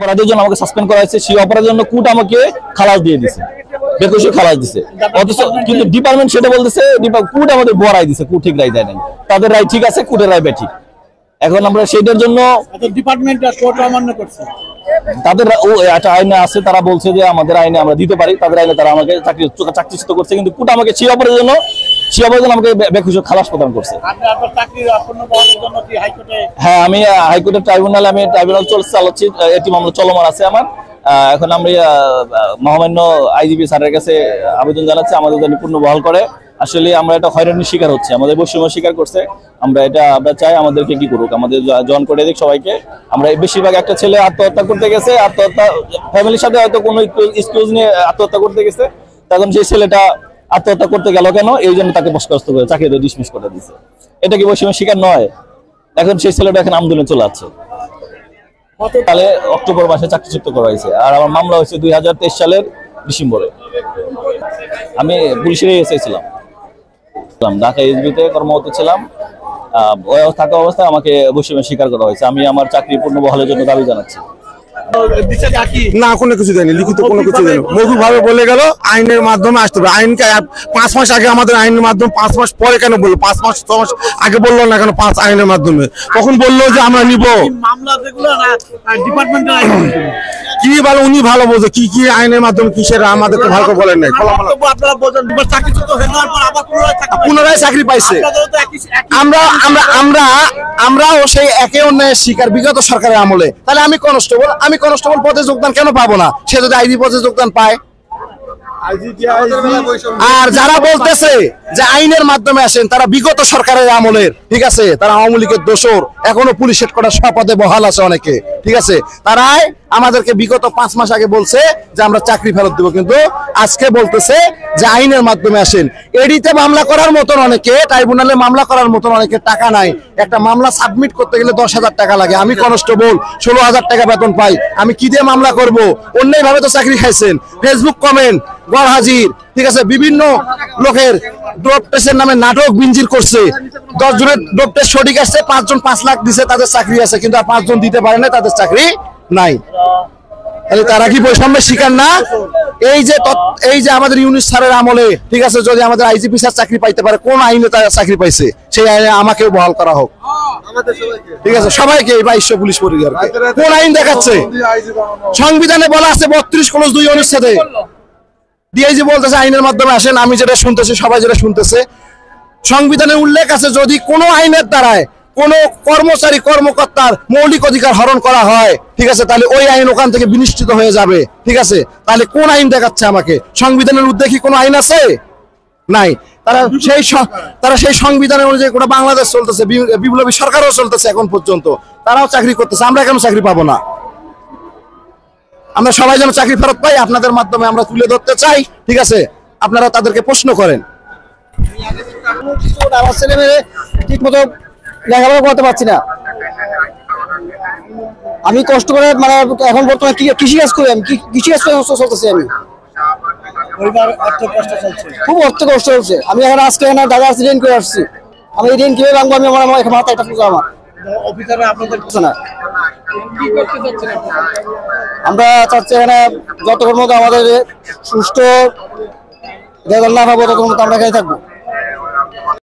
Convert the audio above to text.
অপরাধের জন্য আমাকে সাসপেন্ড করা হয়েছে, সেই অপরাধের জন্য কোর্ট আমাকে খালাস দিয়ে দিছে, বেকসুর খালাস দিছে। অথচ কিন্তু ডিপার্টমেন্ট সেটা বলতেছে কোর্ট আমাদের বড়াই দিছে, কোর্ট ঠিক রায় দেয় নাই। তাদের রায় ঠিক আছে, কোর্টের রায় বেঠিক। এখন আমরা সেটার জন্য ডিপার্টমেন্ট কোর্ট অমান্য করছে, তাদের একটা আইনে আছে, তারা বলছে যে আমাদের আইনে আমরা দিতে পারি, তাদের আইনে তারা আমাকে চাকরিচ্যুত করছে, কিন্তু কোর্ট আমাকে সেই অপরাধের জন্য আমাকে বেকসুর খালাস প্রদান করছে। হ্যাঁ, আমি হাইকোর্টের ট্রাইব্যুনাল চালাচ্ছি, এটি মামলা চলমান আছে আমার। এখন আমি মহামান্য আইজিপি স্যারের কাছে আবেদন জানাচ্ছি আমাদের জন্য পূর্ণ বহাল করে। আসলে আমরা এটা হয়রানির শিকার হচ্ছে, আমাদের বৈষম্য শিকার করছে। আমরা চাই আমাদেরকে কি করুক, আমাদের জয়েন করে দিক সবাইকে। আমরা বেশিরভাগ একটা ছেলে আত্মহত্যা করতে গেছে, আত্মহত্যা ফ্যামিলির সাথে হয়তো কোনো এক্সকিউজ নিয়ে আত্মহত্যা করতে গেছে, তখন সেই ছেলেটা আত্মহত্যা করতে গেল কেন, এই জন্য তাকে বরখাস্ত করে চাকরি ডিসমিস করে দিচ্ছে। এটা কি বৈষম্য শিকার নয়? এখন সেই ছেলেটা এখন আন্দোলনে চলে যাচ্ছে। তাহলে অক্টোবর মাসে চাকরিচ্যুত করা হয়েছে, আর আমার মামলা হয়েছে 2023 সালের ডিসেম্বরে। আমি পুলিশের এসআই ছিলাম, ঢাকা এসবিতে কর্মরত ছিলাম। থাকা অবস্থায় আমাকে বৈষম্য স্বীকার করা হয়েছে। আমি আমার চাকরি পূর্ণ বহালের জন্য দাবি জানাচ্ছি। না, কোনো কিছু দেয়নি, লিখিত কোনো কিছু দেয়নি। মধু ভাবে বলে গেল আইনের মাধ্যমে আসতে হবে। আইনকে 5 মাস আগে আমাদের আইনের মাধ্যমে, 5 মাস পরে কেন বললো? 5 মাস 6 মাস আগে বললো না কেন? 5 আইনের মাধ্যমে তখন বললো যে আমরা নিব। কি ভালো, উনি ভালো বোঝে কি কি আইনের মাধ্যমে কি, সেটা আমাদেরকে ভালো করে বলেন নাই। পুনরায় চাকরি পাইছে। আমরাও সেই একে অন্যের শিকার বিগত সরকারের আমলে। তাহলে আমি কনস্টেবল পদে যোগদান কেন পাবো না? সে যদি আইজি পদে যোগদান পায়। আর যারা বলতেছে যে আইনের মাধ্যমে আসেন, তারা বিগত সরকারের আমলের, ঠিক আছে, তারা আওয়ামী লীগের দোসর, এখনো পুলিশ হেডকোয়ার্টার সপদে বহাল আছে অনেকে, ঠিক আছে। তারাই আমাদেরকে বিগত 5 মাস আগে বলছে যে আমরা চাকরি ফেরত দেবো, কিন্তু আজকে বলতেছে যে আইনের মাধ্যমে আসেন। এডিতে মামলা করার মতন অনেকে, ট্রাইব্যুনালে মামলা করার মতন অনেকে টাকা নাই। একটা মামলা সাবমিট করতে গেলে 10,000 টাকা লাগে। আমি কনস্টেবল, 16,000 টাকা বেতন পাই। আমি কি দিয়ে মামলা করব? অন্যায় ভাবে তো চাকরি খাইছেন। ফেসবুক কমেন্ট, গড় হাজির, ঠিক আছে, বিভিন্ন লোকের ড্রপ টেস্টের নামে নাটক বিঞ্জির করছে। 10 জনের ড্রপ টেস্ট সঠিক আসছে, 5 জন 5 লাখ দিছে, তাদের চাকরি আছে, কিন্তু আর 5 জন দিতে পারে না, তাদের চাকরি নাই। তাহলে তারা কি বৈষম্যের শিকার না? এই যে আমাদের ইউনুস স্যারের আমলে, ঠিক আছে, যদি আমাদের আইজিপি স্যার চাকরি পাইতে পারে, কোন আইনে তারা চাকরি পাইছে, সেই আইনে আমাকেও বহাল করা হোক, ঠিক আছে, সবাইকে। 2200 পুলিশ পরিবার কোন আইন দেখাচ্ছে? সংবিধানে বলা আছে 32(2) অনুচ্ছেদে ডিআইজি বলতেছে আইনের মাধ্যমে আসেন। আমি যেটা শুনতেছি, সবাই যেটা শুনতেছে, সংবিধানে উল্লেখ আছে যদি কোনো আইনের দ্বারায় কোন কর্মচারী কর্মকর্তার মৌলিক অধিকার হরণ করা হয়, ঠিক আছে, তাহলে ওই আইন ওখান থেকে বিনিষ্ঠিত হয়ে যাবে, ঠিক আছে। তাহলে কোন আইন দেখাচ্ছে আমাকে? সংবিধানের উদ্দেশ্যে কোনো আইন আছে? নাই। তারা সেই সংবিধানের অনুযায়ী গোটা বাংলাদেশ চলতেছে, বিপ্লবী সরকারও চলতেছে এখন পর্যন্ত, তারাও চাকরি করতেছে। আমরা কেন চাকরি পাবো না? আমরা সবাই যেন চাকরি ফেরত পাই, আপনাদের মাধ্যমে আমরা তুলে ধরতে চাই, ঠিক আছে। আপনারা তাদেরকে প্রশ্ন করেন। আমার ছেলে মেয়ে ঠিক মতো লেখাপড়া করতে পারছি না। আমি কষ্ট করে, মানে এখন বর্তমানে কৃষিকাজ করি, আমি কৃষিকাজ করে চলতেছি। আমি খুব অর্থ কষ্ট হচ্ছে। আমি এখন আজকে দাদা আসছি, ঋণ করে আসছি। আমি এই ঋণ কিভাবে ভাঙবো? আমি আমার মাথায় একটা পুজো আমার না। আমরা চাচ্ছি এখানে যতক্ষণ মতো আমাদের সুষ্ঠু রেজাল্ট না পাবো, ততক্ষণ মতো আমরা এখানে থাকবো।